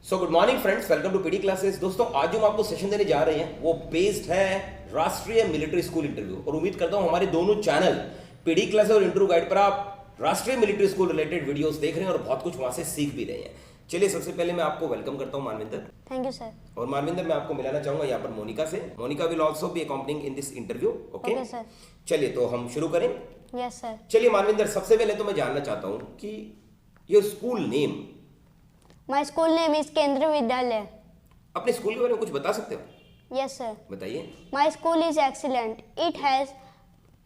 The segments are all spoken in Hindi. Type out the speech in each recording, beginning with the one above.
So good morning friends, welcome to PD classes. दोस्तों आज जो हम आपको सेशन देने जा रहे हैं वो बेस्ड है राष्ट्रीय मिलिट्री स्कूल इंटरव्यू, और उम्मीद करता हूं हमारे दोनों चैनल पीडी क्लासेस और इंटरव्यू गाइड पर आप राष्ट्रीय मिलिट्री स्कूल रिलेटेड वीडियोस देख रहे हैं और बहुत कुछ वहां से सीख भी रहे हैं। चलिए सबसे पहले मैं आपको वेलकम करता हूं मानविंदर। Thank you sir. और मानविंदर, मैं आपको मिलाना चाहूंगा यहाँ पर मोनिका से। Monika will also be accompanying in this interview. Okay sir. चलिए तो हम शुरू करें। Yes sir. चलिए मानविंदर, सबसे पहले तो मैं जानना चाहता हूँ कि your school name. My school name is केंद्रीय विद्यालय। अपने स्कूल के बारे में कुछ बता सकते हो? Yes sir. बताइए। My school is excellent. It has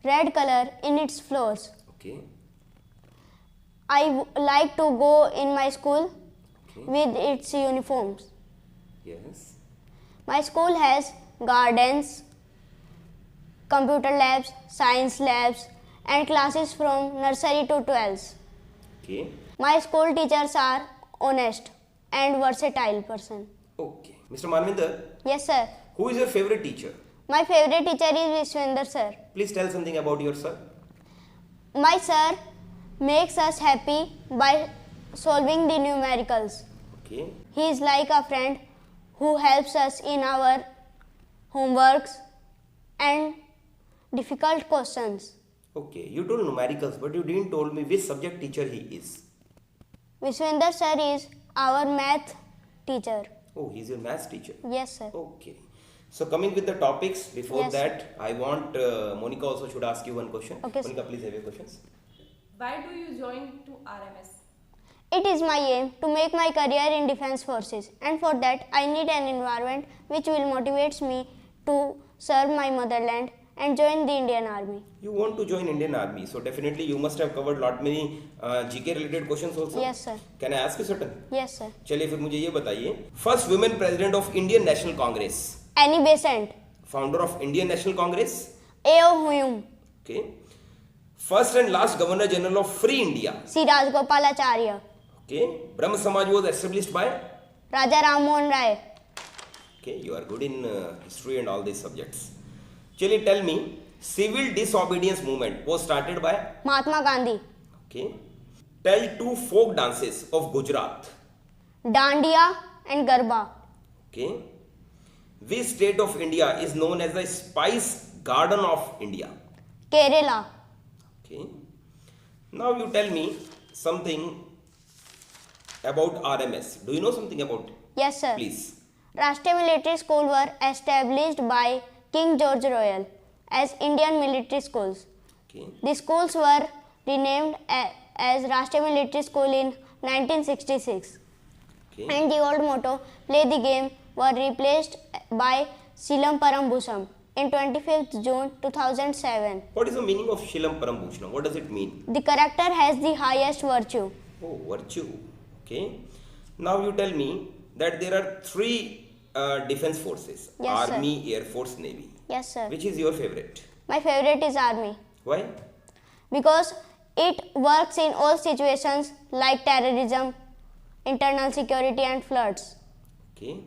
red colour in its floors. Okay. I like to go in my school with its uniforms. Yes. My school has gardens, computer labs, science labs, and classes from nursery to 12th. Okay. My school teachers are honest and versatile person. Okay. Mr. Manvinder, Yes, sir. who is your favorite teacher? My favorite teacher is Vishwender sir. Please tell something about your sir. My sir makes us happy by solving the numericals. Okay. He is like a friend who helps us in our homeworks and difficult questions. Okay. You told numericals, but you didn't told me which subject teacher he is. Vishwender sir is our math teacher. Oh, he's your maths teacher. Yes, sir. Okay. So coming with the topics, before Yes. that, I want Monica also should ask you one question. Okay, sir. Monica, please have your questions. Why do you join to RMS? It is my aim to make my career in defense forces, and for that I need an environment which will motivates me to serve my motherland and join the Indian Army. You want to join Indian Army, so definitely you must have covered lot many GK related questions also. Yes, sir. Can I ask you certain? Yes, sir. चलिए फिर मुझे ये बताइए, first women president of Indian National Congress, Annie Besant. Founder of Indian National Congress, A.O. Huyum. Okay, first and last governor general of free India, C. Rajgopalacharya. Okay, Brahmo Samaj was established by, Raja Ram Mohan Rai. Okay, you are good in history and all this subjects. चलिए tell me, civil disobedience movement was started by, Mahatma Gandhi. Okay, tell two folk dances of Gujarat, Dandiya and Garba. Okay, which state of India is known as the spice garden of India? Kerala. Okay. Now you tell me something about RMS. Do you know something about it? Yes, sir. Please. Rashtriya Military School were established by King George Royal as Indian military schools. Okay. The schools were renamed as Rashtriya Military School in 1966. Okay. And the old motto, play the game, were replaced by Shilam Param Bhusam in 25th June 2007. What is the meaning of Shilam Parambhushanam? What does it mean? The character has the highest virtue. Oh, virtue. Okay. Now you tell me that there are three defense forces: Yes, sir. Army, Air Force, Navy. Yes, sir. Which is your favorite? My favorite is Army Why? because it works in all situations like terrorism, internal security and floods. Okay.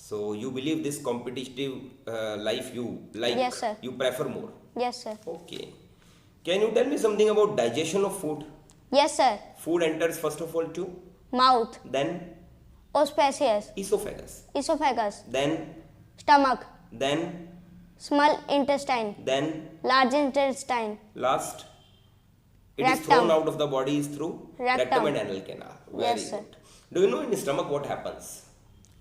So you believe this competitive life you like? Yes, sir. You prefer more? Yes, sir. Okay. Can you tell me something about digestion of food? Yes, sir. Food enters first of all to, Mouth, then auspicious, esophagus, esophagus, then stomach, small intestine, then large intestine, last it is Rectum. thrown out of the body is through Rectum. and anal canal. Very Yes, sir. good. Do you know in the stomach what happens?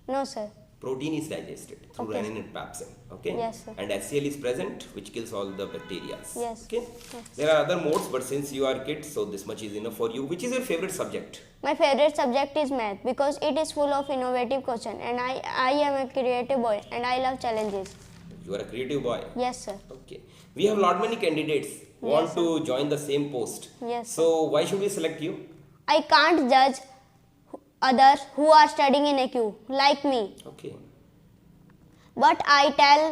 No, sir. Protein is digested through Okay. renin and pepsin. Okay. Yes, sir. And HCl is present, which kills all the bacteria. Yes. Okay. Yes. There are other modes, but since you are kids, so this much is enough for you. Which is your favorite subject? My favorite subject is math because it is full of innovative questions and I am a creative boy and I love challenges. You are a creative boy. Yes, sir. Okay. We have lot many candidates who want to join the same post. Yes, So why should we select you? I can't judge others who are studying in a queue like me, Okay. but I tell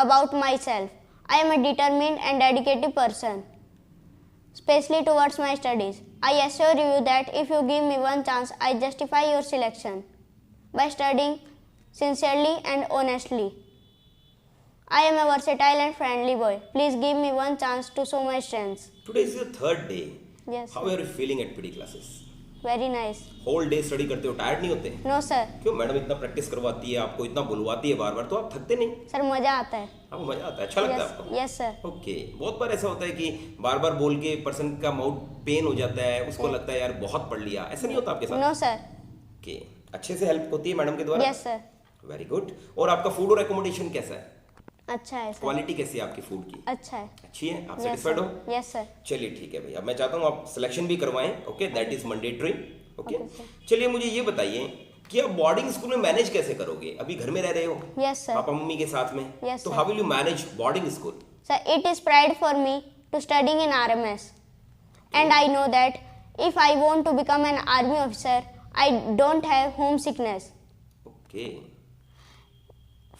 about myself. I am a determined and dedicated person, especially towards my studies. I assure you that if you give me one chance, I justify your selection by studying sincerely and honestly. I am a versatile and friendly boy. Please give me one chance to show my strengths. Today is your third day. Yes. How are you feeling at PD classes? Very nice. Whole day study करते हो, टायर्ड नहीं होते? No sir. क्यों? मैडम इतना प्रैक्टिस करवाती है आपको, इतना बुलवाती है बार बार, तो आप थकते नहीं? सर मज़ा आता है. आपको मजा आता है, अच्छा लगता है Yes. आपको? Yes sir. ओके। बहुत बार ऐसा होता है कि बार बार बोल के पर्सन का माउथ पेन हो जाता है, उसको लगता है यार बहुत पढ़ लिया, ऐसा नहीं होता आपके साथ? No sir. ओके। अच्छे से हेल्प होती है मैडम के द्वारा? Yes sir. Very good. और आपका फूड और एकोमोडेशन कैसा है? अच्छा है सर. क्वालिटी कैसी है आपकी फूड की? अच्छा है. अच्छी है? आप Yes सेटिस्फाइड sir. हो? Yes sir. चलिए ठीक है भैया, मैं चाहता हूँ आप सिलेक्शन भी करवाएं। Okay, that is mandatory. Okay, Okay, sir. चलिए मुझे ये बताइए कि आप बोर्डिंग स्कूल में मैनेज कैसे करोगे? अभी घर में रह रहे हो Yes sir. पापा मम्मी के साथ में, Yes, तो sir. How will you manage boarding school? Sir, it is pride for me to studying in RMS, and I know that if I want to become an army officer, I don't have homesickness. Okay,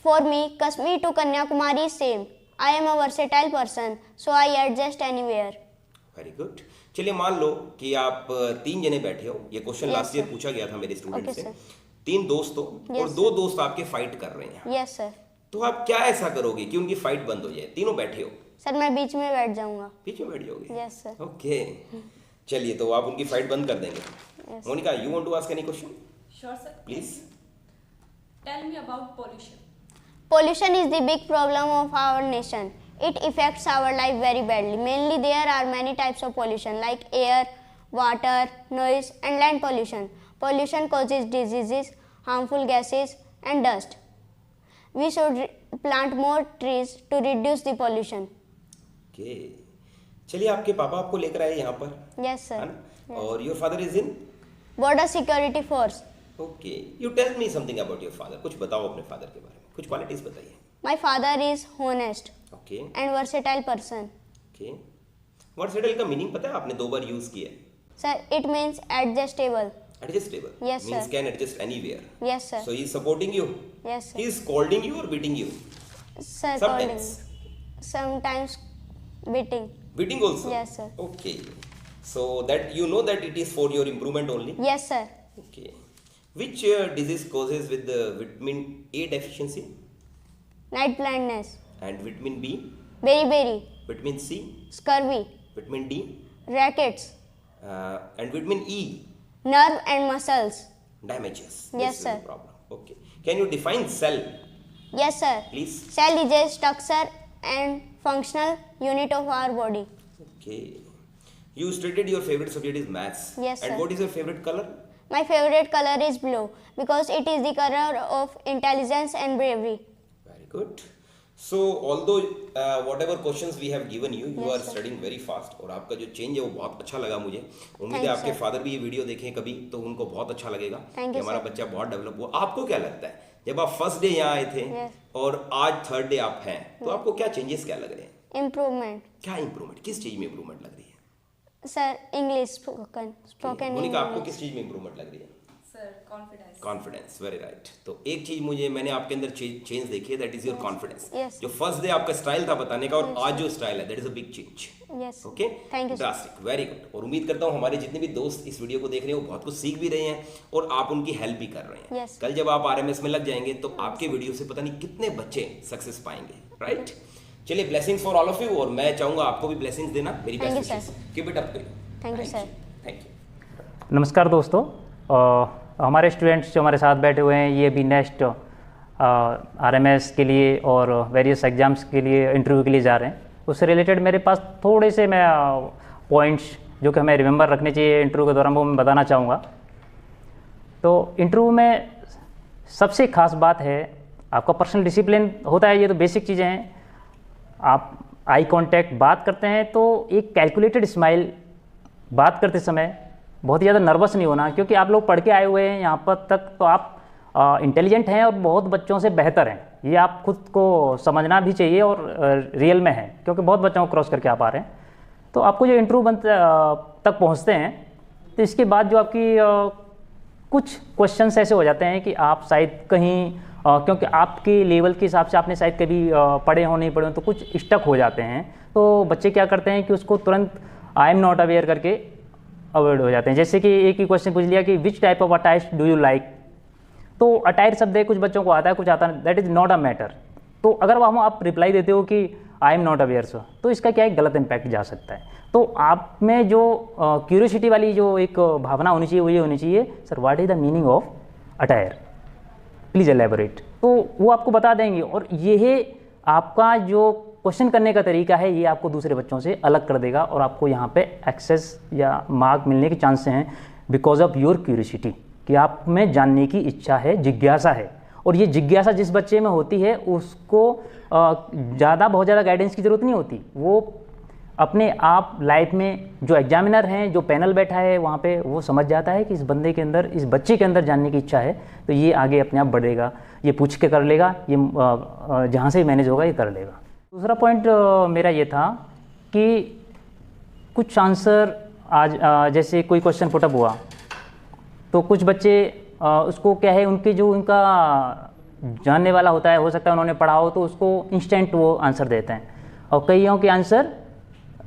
For me, Kashmir to Kanyakumari is same. I am a versatile person, so I adjust anywhere. Very good. चलिए मान लो कि आप 3 जने बैठे हो, ये question Yes, last year sir. पूछा गया था मेरे स्टूडेंट Okay, से। sir. 3 दोस्त हो Yes, और 2 दोस्त आपके फाइट कर रहे हैं, Yes sir. तो आप क्या ऐसा करोगे कि उनकी फाइट बंद हो जाए? तीनों बैठे हो, सर मैं बीच में बैठ जाऊंगा. बीच में बैठ जाओगे? Yes sir. ओके, चलिए तो आप उनकी फाइट बंद कर देंगे। Yes. Monica, you want to ask any question Sure, sir. Please? Tell me about pollution. Pollution is the big problem of our nation. It affects our life very badly. Mainly there are many types of pollution like air, water, noise and land pollution. Pollution causes diseases, harmful gases and dust. We should plant more trees to reduce the pollution. Okay, चलिए आपके पापा आपको लेकर आए यहाँ पर, Yes sir. है ना? और your father is in? Border security force. Okay, you tell me something about your father. कुछ बताओ अपने फादर के बारे में, कुछ क्वालिटीज बताइए। My father is honest okay and versatile person. Okay, versatile का मीनिंग पता है? आपने 2 बार यूज किया है। Sir, it means adjustable. Adjustable Yes, means sir. Can adjust anywhere. Yes sir. So he is supporting you, Yes he sir. Is scolding you और beating you? Sir, Sometimes. calling. Sometimes beating. Beating also? Yes, sir. Okay. So that you know that it is for your improvement only? Yes sir. Okay. Which disease causes with the vitamin A deficiency? Night blindness. And vitamin B? Beriberi. Vitamin C? Scurvy. Vitamin D? Rackets. And vitamin E? Nerve and muscles. Damages. Yes, This is sir. the problem. Okay. Can you define cell, Yes sir. please? Cell is a structure and functional unit of our body. Okay. You stated your favorite subject is maths. Yes, And sir. what is your favorite color? My favorite color is blue because it is the color of intelligence and bravery. Very good. So although whatever questions we have given you, you Yes, are sir. studying very fast और आपका जो चेंज है वो बहुत अच्छा लगा मुझे। उम्मीद है Thanks, आपके sir. फादर भी ये वीडियो देखें कभी तो उनको बहुत अच्छा लगेगा Thank कि you, हमारा sir. बच्चा बहुत डेवलप हुआ। आपको क्या लगता है जब आप फर्स्ट डे यहाँ आए थे Yes. और आज 3rd डे आप हैं, तो आपको क्या चेंजेस क्या लग रहे हैं? Improvement. क्या इंप्रूवमेंट, किस चीज में इंप्रूवमेंट लग रही है? Sir, English spoken in Monika, आपको English. किस चीज में इंप्रूवमेंट लग रही है? Sir, confidence. Confidence, very right. तो एक चीज मैंने आपके अंदर चेंज देखी है, that is your confidence. Yes. जो फर्स्ट डे आपका स्टाइल था बताने का और आज जो स्टाइल है, that is a big change. Yes. Okay, Thank you, sir. Drastic, very good. और उम्मीद करता हूँ हमारे जितने भी दोस्त इस वीडियो को देख रहे हैं वो बहुत कुछ सीख भी रहे हैं और आप उनकी हेल्प भी कर रहे हैं। Yes. कल जब आप आरएमएस में लग जाएंगे तो आपके वीडियो से पता नहीं कितने बच्चे सक्सेस पाएंगे, राइट? चलिए, blessings for all of you, और मैं चाहूंगा आपको भी ब्लेसिंग्स देना। मेरी Thank you, best wishes, keep it up to you. Thank you, sir. Thank you. नमस्कार दोस्तों, हमारे स्टूडेंट्स जो हमारे साथ बैठे हुए हैं ये भी नेक्स्ट आरएमएस के लिए और वेरियस एग्ज़ाम्स के लिए इंटरव्यू के लिए जा रहे हैं। उससे रिलेटेड मेरे पास थोड़े से मैं पॉइंट्स जो कि हमें रिमेंबर रखने चाहिए इंटरव्यू के दौरान वो मैं बताना चाहूँगा। तो इंटरव्यू में सबसे ख़ास बात है आपका पर्सनल डिसिप्लिन होता है। ये तो बेसिक चीज़ें हैं। आप आई कांटेक्ट बात करते हैं तो एक कैलकुलेटेड स्माइल, बात करते समय बहुत ज़्यादा नर्वस नहीं होना, क्योंकि आप लोग पढ़ के आए हुए हैं यहाँ पर तक, तो आप इंटेलिजेंट हैं और बहुत बच्चों से बेहतर हैं। ये आप खुद को समझना भी चाहिए और रियल में है, क्योंकि बहुत बच्चों को क्रॉस करके आप आ रहे हैं। तो आपको जो इंटरव्यू तक पहुँचते हैं तो इसके बाद जो आपकी कुछ क्वेश्चंस ऐसे हो जाते हैं कि आप शायद कहीं क्योंकि आपके लेवल के हिसाब से आपने शायद कभी पढ़े हो नहीं पढ़े हो तो कुछ स्टक हो जाते हैं। तो बच्चे क्या करते हैं कि उसको तुरंत आई एम नॉट अवेयर करके अवॉइड हो जाते हैं। जैसे कि एक ही क्वेश्चन पूछ लिया कि which type of attire do you like, तो अटायर शब्द है कुछ बच्चों को आता है कुछ आता है, that is not a matter. तो अगर वहाँ आप रिप्लाई देते हो कि I am not aware sir, तो इसका क्या है गलत इम्पैक्ट जा सकता है। तो आप में जो क्यूरियोसिटी वाली जो एक भावना होनी चाहिए वो ये होनी चाहिए, sir what is the meaning of attire, please elaborate, तो वो आपको बता देंगे। और ये आपका जो क्वेश्चन करने का तरीका है ये आपको दूसरे बच्चों से अलग कर देगा और आपको यहाँ पे एक्सेस या मार्क मिलने के चांसेस हैं बिकॉज ऑफ योर क्यूरियोसिटी, कि आप में जानने की इच्छा है, जिज्ञासा है। और ये जिज्ञासा जिस बच्चे में होती है उसको बहुत ज़्यादा गाइडेंस की ज़रूरत नहीं होती, वो अपने आप लाइफ में जो एग्जामिनर हैं, जो पैनल बैठा है वहाँ पे, वो समझ जाता है कि इस बंदे के अंदर, इस बच्चे के अंदर जानने की इच्छा है, तो ये आगे अपने आप बढ़ेगा, ये पूछ के कर लेगा, ये जहाँ से मैनेज होगा ये कर लेगा। दूसरा पॉइंट मेरा ये था कि कुछ आंसर आज जैसे कोई क्वेश्चन पुटअप हुआ तो कुछ बच्चे उसको क्या है, उनके जो उनका जानने वाला होता है, हो सकता है उन्होंने पढ़ा हो, तो उसको इंस्टेंट वो आंसर देते हैं और कईयों के आंसर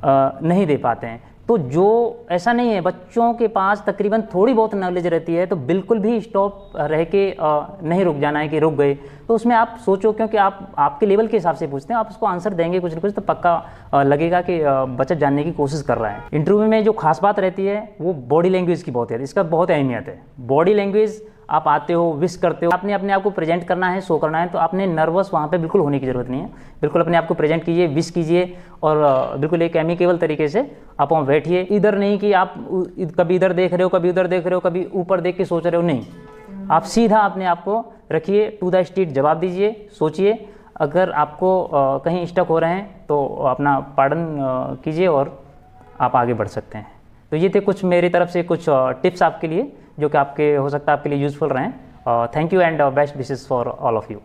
नहीं दे पाते हैं। तो जो ऐसा नहीं है, बच्चों के पास तकरीबन थोड़ी बहुत नॉलेज रहती है तो बिल्कुल भी स्टॉप रह के नहीं रुक जाना है कि रुक गए, तो उसमें आप सोचो, क्योंकि आप आपके लेवल के हिसाब से पूछते हैं, आप उसको आंसर देंगे कुछ ना कुछ तो पक्का लगेगा कि बच्चा जानने की कोशिश कर रहा है। इंटरव्यू में जो खास बात रहती है वो बॉडी लैंग्वेज की बहुत है, इसका बहुत अहमियत है। बॉडी लैंग्वेज, आप आते हो, विश करते हो, आपने अपने आप को प्रेजेंट करना है, शो करना है, तो आपने नर्वस वहाँ पे बिल्कुल होने की ज़रूरत नहीं है। बिल्कुल अपने आप को प्रेजेंट कीजिए, विश कीजिए और बिल्कुल एक एमिकेबल तरीके से आप वहाँ बैठिए। इधर नहीं कि आप कभी इधर देख रहे हो, कभी उधर देख रहे हो, कभी ऊपर देख के सोच रहे हो, नहीं, आप सीधा अपने आप को रखिए, टू द स्ट्रेट जवाब दीजिए, सोचिए। अगर आपको कहीं स्टक हो रहे हैं तो अपना पार्डन कीजिए और आप आगे बढ़ सकते हैं। तो ये थे कुछ मेरी तरफ से कुछ टिप्स आपके लिए, जो कि आपके हो सकता है आपके लिए यूज़फुल रहें। Thank you and best wishes for all of you.